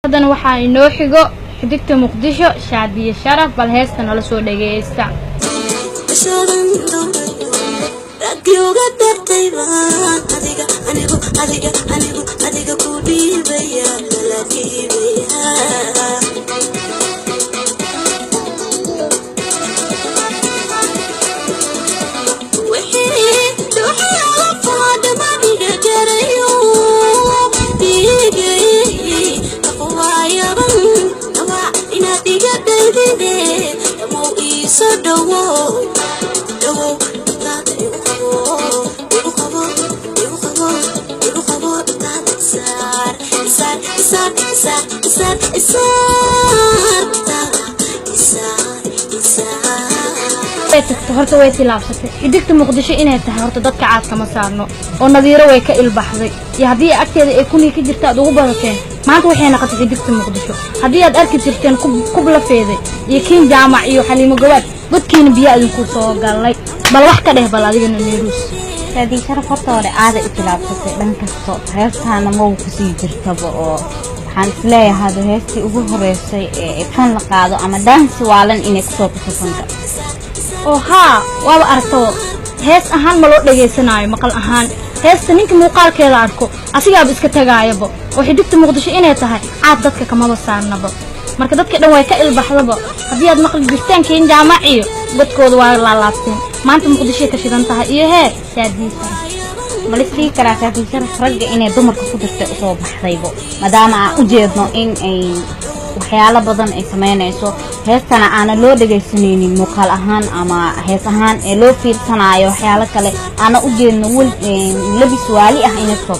haddana waxaa inoo xigo xiddigta Muqdisho Shaadiye Sharaf bal heesta nala soo dhageysta adiga ku dhiibaya la dhiibaya horta way tilaabsatay xiddigta Muqdisho inay tahay horta dadka caad kama saarno oo nadiiro way ka ilbaxday iyo hadii agteeda ay kunii ka jirta ugu badateen maanta waxay noqotay xiddigta Muqdisho hadii aad arki jirteen kub la feeday iyo kiin jaamac iyo xaliimo gawaad dadkiina biyo idin ku soo galay bal wax ka dheh bal adigana neerus Shaadiye Sharaf horta hore aad ay tilaabsatay dhankasto heestaana ma uu ku sii jirtaba oo waxaan isleeyahay heestii ugu horeysay ee fan la qaado ama dance waalan inay ku soo baxsanto ها وأنا أرتو هس أهان ملوت لجيسناي مقال أهان هس نينك مقال كذا أركو أسيء بس كتجايبه وحديت مقدشة إنها تهاي عادتك كما بصارنا بق مركزتك دواء كإل بحلبه هدي مقال جستان كين جامعي بتكود ولا لابتين ما أنت مقدشة كشيدان تهاي إيه شادي مالسي كرا Shaadiye Sharaf رجع إنه دمر كفودرت أصوب حريبه مدام أوجدنا إن waxyaalo badan ay sameynayso heestana aan loo dhageysanaynin muuqaal ahaan ama hees ahaan ee loo fiirsanayo waxyaalo kale aan u jeedno labis waali ah inay soo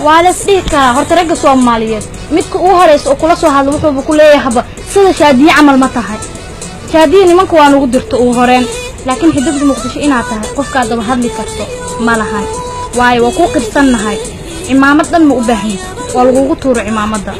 wala sidika horta ragga Soomaaliyeed midka uu horeeyay oo kula soo hadlo wuxuu ku leeyahay sida Shaadiye amal ma tahay Shaadiye nimanku waan ugu dirto uu horeen laakiin xiddigta Muqdisho inaad tahay qofka daba hadli karto ma lahan waayo waa ku qirsannahay imaamad dhan ma u baahan waa lagu tuuro imaamadda